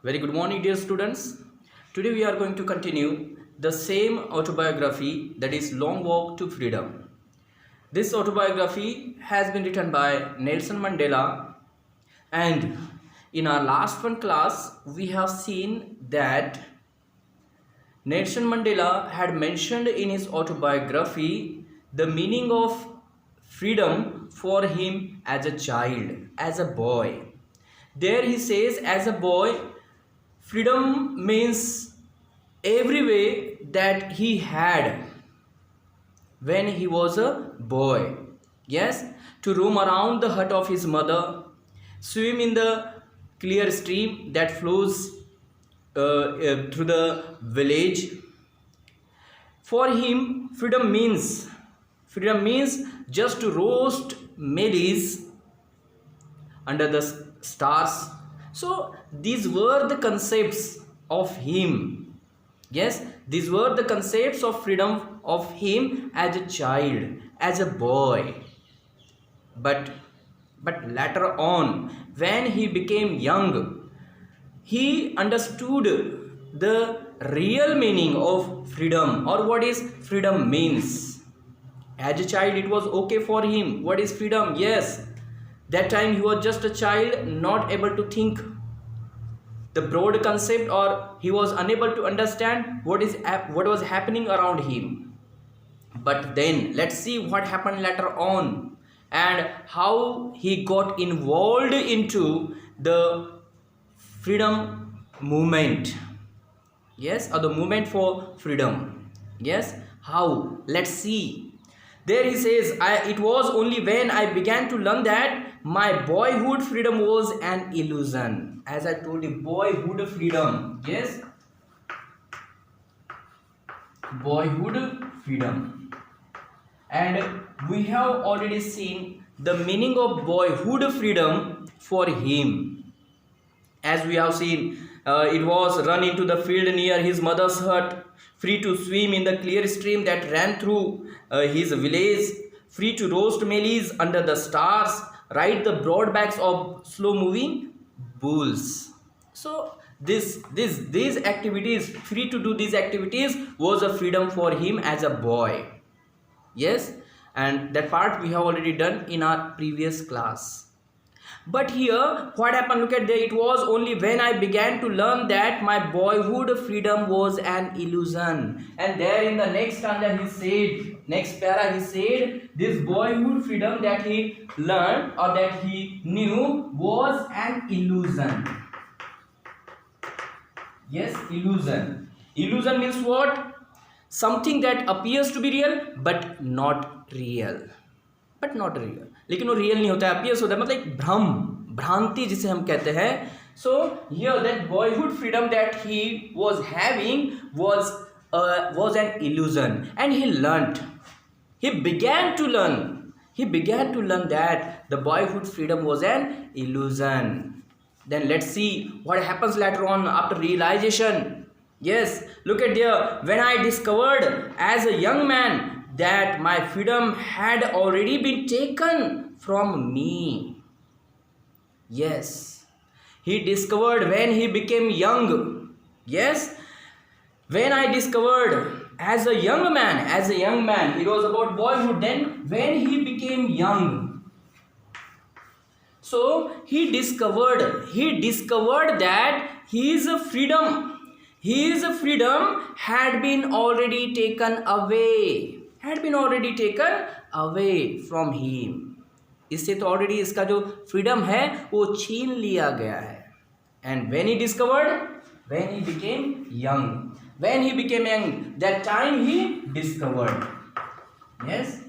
Very good morning, dear students. Today we are going to continue the same autobiography, that is Long Walk to Freedom. This autobiography has been written by Nelson Mandela, and in our last one class we have seen that Nelson Mandela had mentioned in his autobiography the meaning of freedom for him as a child, as a boy. There he says, as a boy, freedom means every way that he had when he was a boy. Yes, to roam around the hut of his mother, swim in the clear stream that flows through the village. For him, freedom means just to roast maize under the stars. So these were the concepts of him. Yes, these were the concepts of freedom of him as a child, as a boy. But later on, when he became young, he understood the real meaning of freedom, or what is freedom means. As a child, it was okay for him. What is freedom? Yes, that time he was just a child, not able to think the broad concept, or he was unable to understand what was happening around him. But then let's see what happened later on and how he got involved into the freedom movement. Yes, or the movement for freedom. Yes, how? Let's see. There he says, it was only when I began to learn that my boyhood freedom was an illusion. As I told you, boyhood freedom. Yes, boyhood freedom. And we have already seen the meaning of boyhood freedom for him. As we have seen, it was run into the field near his mother's hut, free to swim in the clear stream that ran through his village, free to roast maize under the stars, ride the broad backs of slow moving bulls. So these activities, free to do these activities, was a freedom for him as a boy. Yes, and that part we have already done in our previous class. But here what happened, look at there, it was only when I began to learn that my boyhood freedom was an illusion. And there in the next stanza he said, next para he said, this boyhood freedom that he learned or that he knew was an illusion. Yes, illusion. Illusion means what? Something that appears to be real but not real. But not real, लेकिन वो real नहीं होता है, appears होता है, मतलब एक भ्रम, भ्रांति जिसे हम कहते हैं. So here that boyhood freedom that he was having was an illusion, and he learned, he began to learn that the boyhood freedom was an illusion. Then let's see what happens later on after realization. Yes, look at there, when I discovered as a young man that my freedom had already been taken from me. Yes, he discovered when he became young. Yes, when I discovered as a young man, it was about boyhood. Then when he became young, so he discovered that his freedom had been already taken away, from him. इससे तो already इसका जो freedom है वो छीन लिया गया है. And when he became young, that time he discovered. Yes,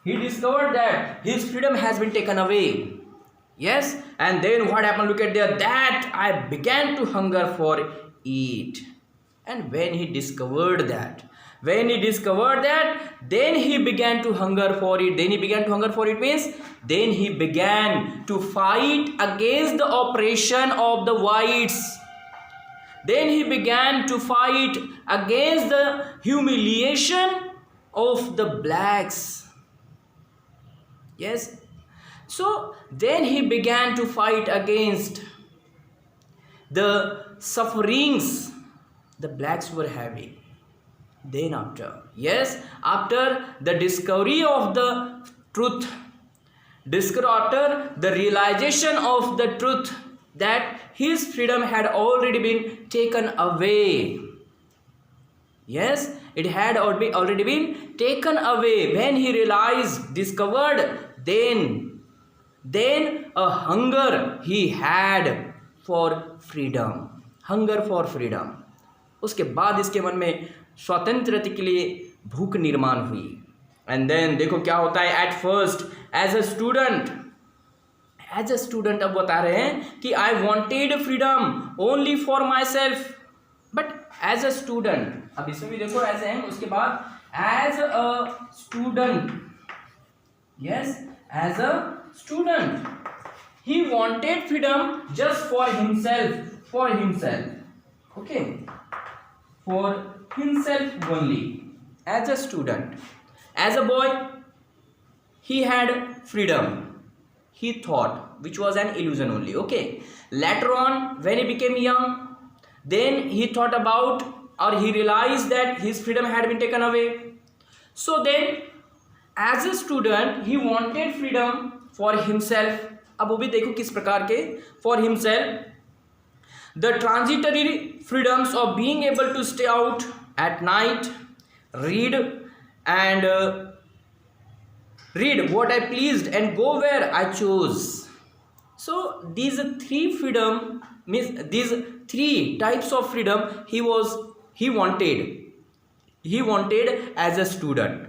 he discovered that his freedom has been taken away. Yes, and then what happened, look at there, that I began to hunger for it. And when he discovered that, then he began to hunger for it. Means then he began to fight against the oppression of the whites. Then he began to fight against the humiliation of the blacks. Yes, so then he began to fight against the sufferings the blacks were having. Then after, yes, after the discovery of the truth, after the realization of the truth that his freedom had already been taken away. Yes, it had already been taken away. When he realized, discovered, then a hunger he had for freedom. Hunger for freedom. उसके बाद इसके मन में स्वतंत्रता के लिए भूख निर्माण हुई. एंड देन देखो क्या होता है. At first as a student अब बता रहे हैं कि I wanted freedom only for myself, but as a student, अब इसमें भी देखो एज है, उसके बाद as a student, yes, as a student he wanted freedom just for himself, okay, for himself only. As a student, as a boy, he had freedom, he thought, which was an illusion only. Okay, later on when he became young, then he thought about, or he realized that his freedom had been taken away. So then as a student he wanted freedom for himself. अब वो भी देखो किस प्रकार के, for himself, the transitory freedoms of being able to stay out at night, read what I pleased and go where I chose. So these three freedom means these three types of freedom he wanted as a student.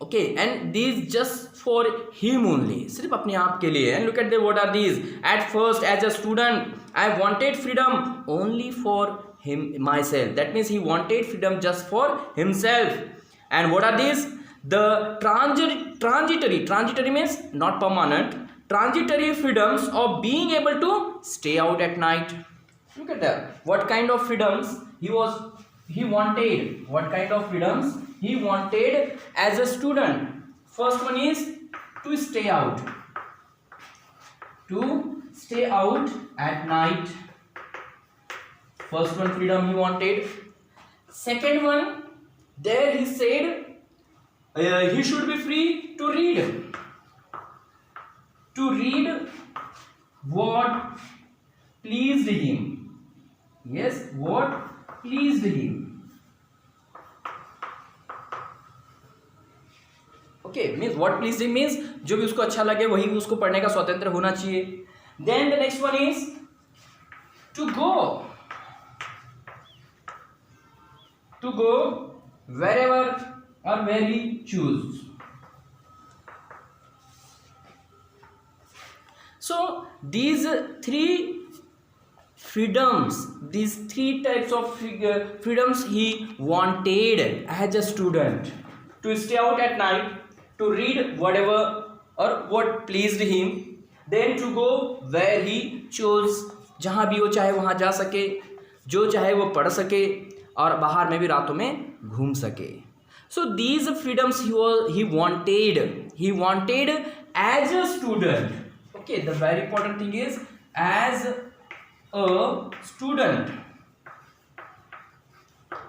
Okay, and these just for him only, सिर्फ अपने आप के लिए. And look at the what are these. At first as a student I wanted freedom only for him myself. That means he wanted freedom just for himself. And what are these? The transitory means not permanent, transitory freedoms of being able to stay out at night. Look at that. What kind of freedoms he wanted? What kind of freedoms he wanted as a student? First one is to stay out at night. First one freedom he wanted. Second one, there he said he should be free to read what pleased him. Yes, what pleased him. Okay, means what please means जो भी उसको अच्छा लगे वही उसको पढ़ने का स्वतंत्र होना चाहिए. Then the next one is to go wherever or where he choose. So these three freedoms, these three types of freedoms he wanted as a student: to stay out at night, to read whatever or what pleased him, then to go where he chose, जहाँ भी वो चाहे वहाँ जा सके, जो चाहे वो पढ़ सके और बाहर में भी रातों में घूम सके. So these freedoms he wanted as a student. Okay, the very important thing is as a student.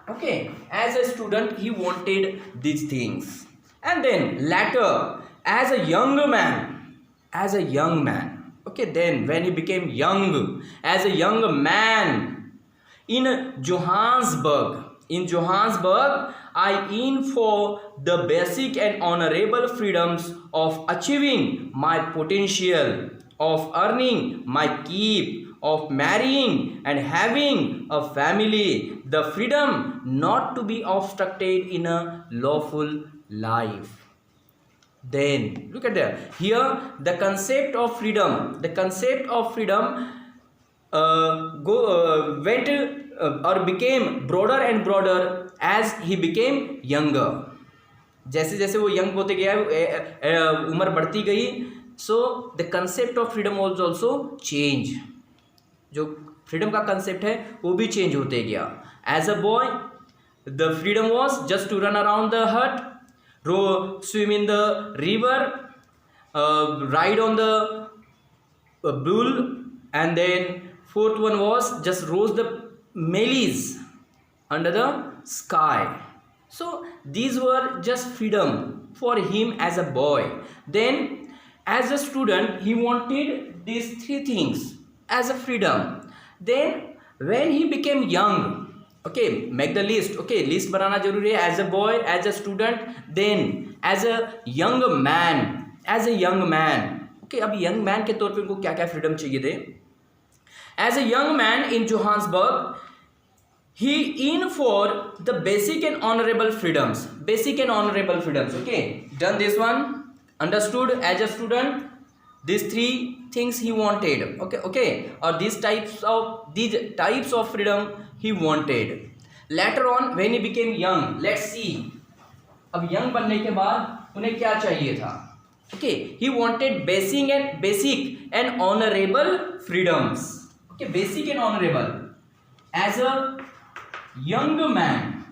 Okay, as a student he wanted these things. And then later as a young man, okay, then when he became young, as a young man in Johannesburg, I aim for the basic and honorable freedoms of achieving my potential, of earning my keep, of marrying and having a family, the freedom not to be obstructed in a lawful life. Then look at that. Here the concept of freedom went or became broader and broader as he became younger. जैसे जैसे वो young होते गया, उम्र बढ़ती गई, so the concept of freedom was also change. जो freedom का कंसेप्ट है वो भी चेंज होते गया. As a boy the freedom was just to run around the hut, swim in the river, ride on the bull, And then fourth one was just rose the melees under the sky. So these were just freedom for him as a boy. Then as a student he wanted these three things as a freedom. Then when he became young, okay, make the list, okay, list banana jaruri hai, as a boy, as a student, then as a young man, as a young man, okay, अब young man के तौर पे उनको क्या क्या freedom चाहिए थे. As a young man in Johannesburg, he in for the basic and honorable freedoms. Basic and honorable freedoms. Okay, done this one. Understood? As a student, these three things he wanted. Okay. Or these types of freedom he wanted. Later on, when he became young, let's see. अब young बनने के बाद उन्हें क्या चाहिए था? Okay, he wanted basic and honorable freedoms. Okay, basic and honorable. As a young man,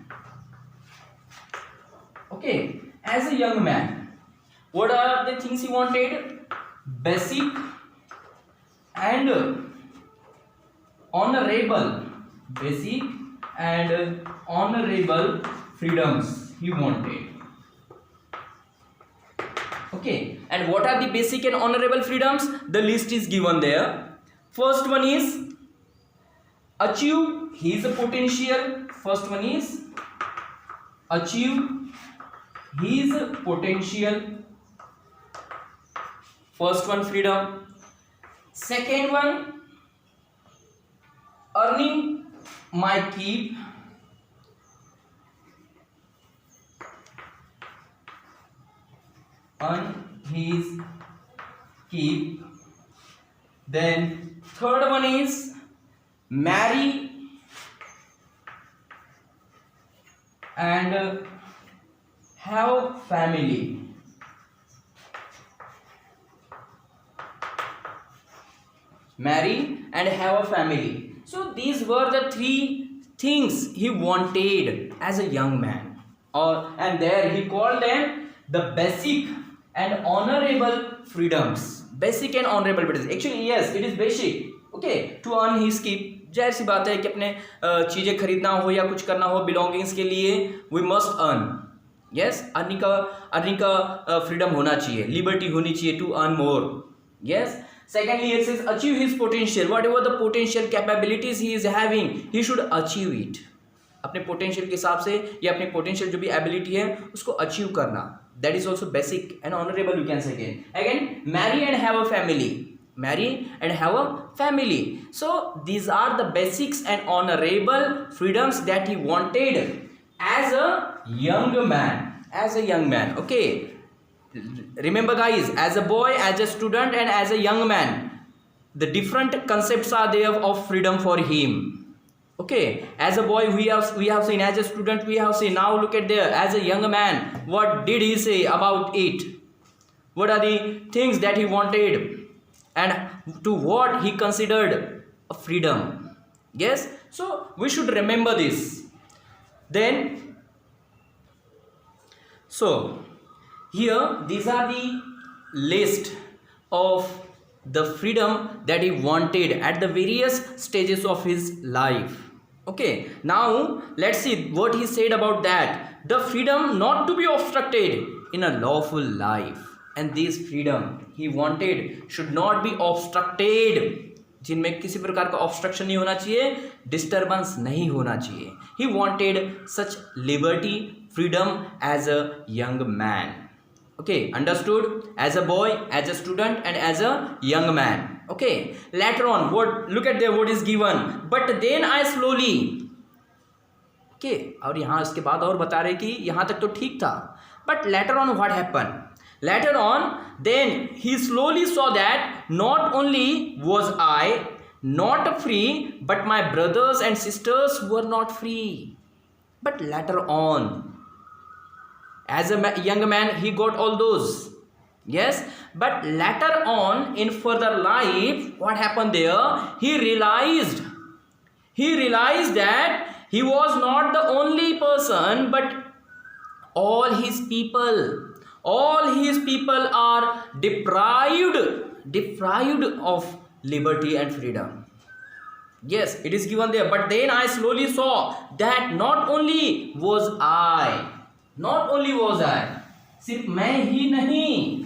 okay, as a young man, what are the things he wanted? Basic and honorable, basic and honorable freedoms he wanted. Okay, and what are the basic and honorable freedoms? The list is given there. First one is achieve his potential. First one is achieve his potential. First one, freedom. Second one, earning my keep. Earn his keep. Then third one is marry and have family. Marry and have a family. So these were the three things he wanted as a young man. And there he called them the basic and honorable freedoms. Basic and honorable freedoms. Actually, yes, it is basic. Okay, to earn his keep. जाहिर सी बात है कि अपने चीज़ें खरीदना हो या कुछ करना हो बिलोंगिंग्स के लिए we must earn. Yes, earning का फ्रीडम होना चाहिए, लिबर्टी होनी चाहिए to earn more. Yes. Secondly, it says achieve his potential. Whatever the potential capabilities he is having, he should achieve it. अपने पोटेंशियल के हिसाब से या अपने पोटेंशियल जो भी एबिलिटी है उसको अचीव करना. That is also basic and honorable, you can say again. Again, marry and have a family. Marry and have a family. So these are the basics and honorable freedoms that he wanted as a young man. As a young man. Okay. Remember guys, as a boy, as a student and as a young man, the different concepts are there of freedom for him. Okay, as a boy we have seen, as a student we have seen. Now look at there, as a young man, what did he say about it? What are the things that he wanted and to what he considered a freedom? Yes, so we should remember this. Then so here these are the list of the freedom that he wanted at the various stages of his life. Okay, now let's see what he said about that. The freedom not to be obstructed in a lawful life. And this freedom he wanted should not be obstructed. जिनमें किसी प्रकार का obstruction नहीं होना चाहिए, disturbance नहीं होना चाहिए. He wanted such liberty, freedom as a young man. Okay, understood? As a boy, as a student and as a young man. Okay, later on, look at there what is given. But then I slowly. Okay, और यहाँ इसके बाद और बता रहे कि यहाँ तक तो ठीक था. But later on what happened? Later on, then he slowly saw that not only was I not free, but my brothers and sisters were not free. But later on, as a young man, he got all those. Yes, but later on in further life, what happened there? He realized that he was not the only person, but all his people are deprived of liberty and freedom. Yes, it is given there. But then I slowly saw that not only was I, सिर्फ मैं ही नहीं,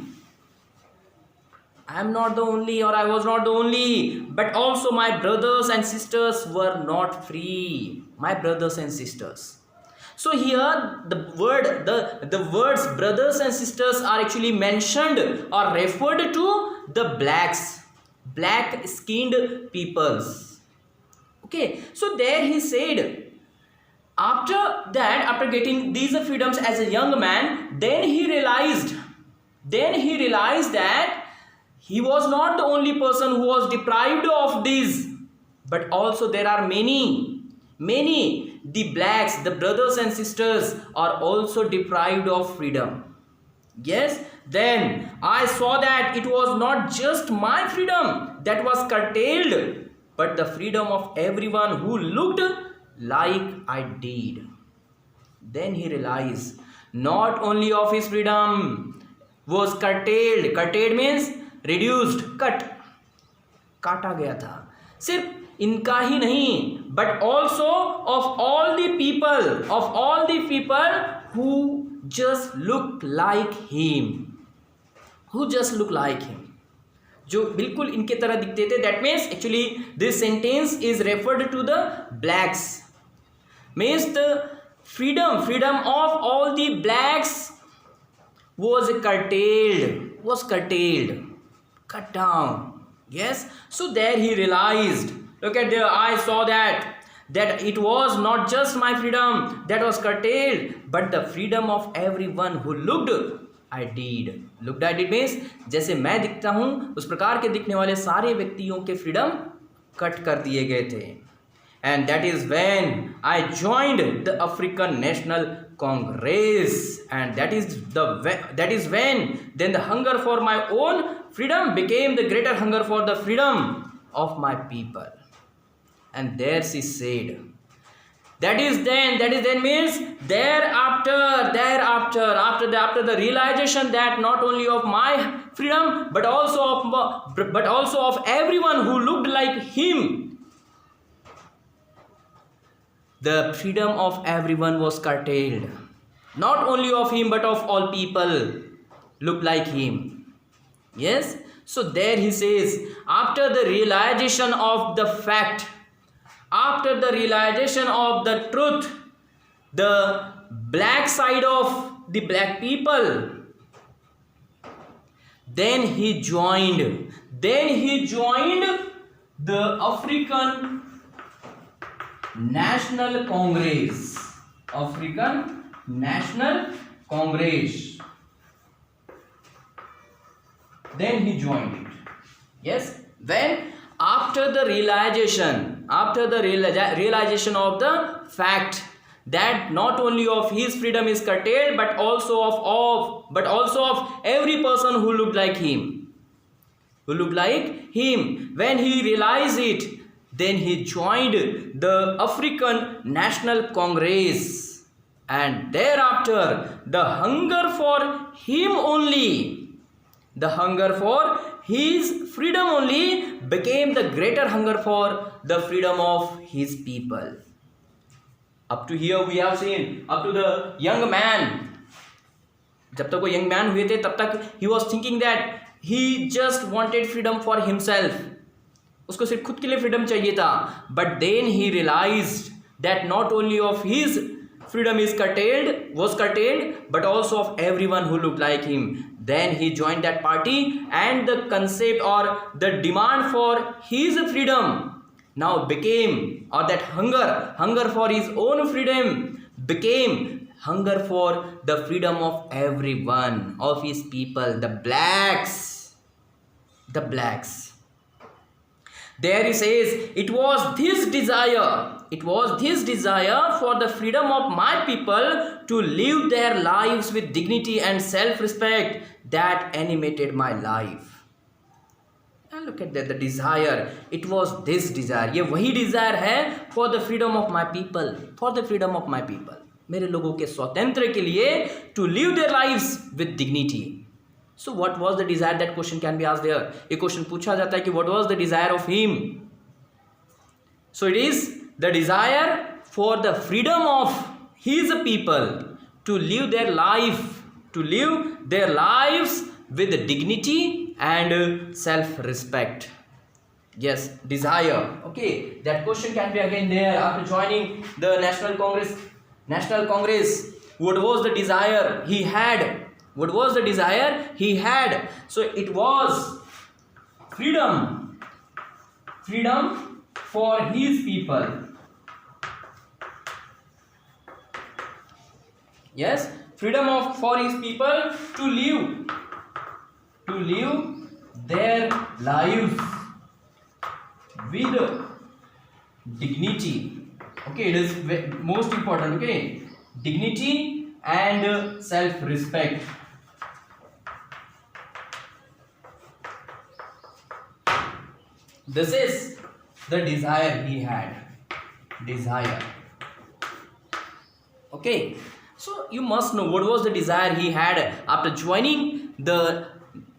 I am not the only, or I was not the only, but also my brothers and sisters were not free. My brothers and sisters. So here the words brothers and sisters are actually mentioned or referred to the black skinned peoples. Okay, so there he said, after that, after getting these freedoms as a young man, then he realized that he was not the only person who was deprived of these, but also there are many, the blacks, the brothers and sisters are also deprived of freedom. Yes, then I saw that it was not just my freedom that was curtailed, but the freedom of everyone who looked like I did. Then he realized not only of his freedom was curtailed. Curtailed means reduced, cut, काटा गया था. सिर्फ इनका ही नहीं, but also of all the people who just look like him, जो बिल्कुल इनके तरह दिखते थे. That means actually this sentence is referred to the blacks. Means the freedom of all the blacks was curtailed, cut down. Yes, so there he realized, look at there, I saw that it was not just my freedom that was curtailed, but the freedom of everyone who looked I did. Looked I did means जैसे मैं दिखता हूँ उस प्रकार के दिखने वाले सारे व्यक्तियों के फ्रीडम कट कर दिए गए थे. And that is when I joined the African National Congress, and that is when then the hunger for my own freedom became the greater hunger for the freedom of my people. And there she said, that is then means thereafter the realization that not only of my freedom but also of everyone who looked like him, the freedom of everyone was curtailed. Not only of him, but of all people look like him. Yes? So there he says, after the realization of the fact, after the realization of the truth, the black side of the black people, then he joined the African National Congress. African National Congress. Then he joined it. Yes. When after the realization of the fact that not only of his freedom is curtailed, but also of every person who looked like him. When he realized it, then he joined the African National Congress, and thereafter the hunger for him only, the hunger for his freedom only became the greater hunger for the freedom of his people. Up to here we have seen, up to the young man. जब तक वो young man हुए थे तब तक he was thinking that he just wanted freedom for himself. उसको सिर्फ खुद के लिए फ्रीडम चाहिए था. But then he realized that not only of his freedom was curtailed, but also of everyone who looked like him. Then he joined that party, and the concept or the demand for his freedom now became, or that hunger for his own freedom became hunger for the freedom of everyone, of his people, the blacks. There he says, it was this desire for the freedom of my people to live their lives with dignity and self-respect that animated my life. And look at that, the desire. It was this desire. ये वही desire है for the freedom of my people. मेरे लोगों के स्वातंत्र्य के लिए, to live their lives with dignity. So what was the desire? That question can be asked there. एक question पूछा जाता है कि what was the desire of him? So it is the desire for the freedom of his people to live their lives with dignity and self-respect. Yes, desire. Okay, that question can be again there after joining the National Congress. What was the desire he had? So it was freedom for his people. Yes, freedom for his people to live their lives with dignity. Okay, it is most important. Okay, dignity and self-respect. This is the desire he had. Okay, so you must know what was the desire he had after joining the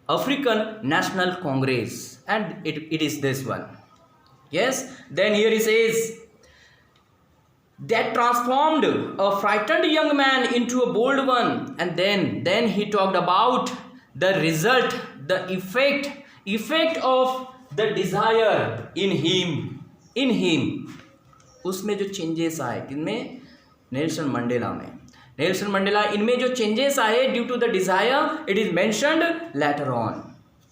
African National Congress, and it is this one. Yes, then here he says that transformed a frightened young man into a bold one, and then he talked about the result, the effect of the desire in him. उसमें जो changes आए, किनमें? Nelson Mandela, इनमें जो changes आए due to the desire, it is mentioned later on,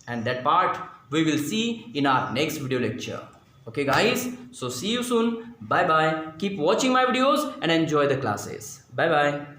and that part we will see in our next video lecture. Okay guys, so see you soon. Bye bye. Keep watching my videos and enjoy the classes. Bye bye.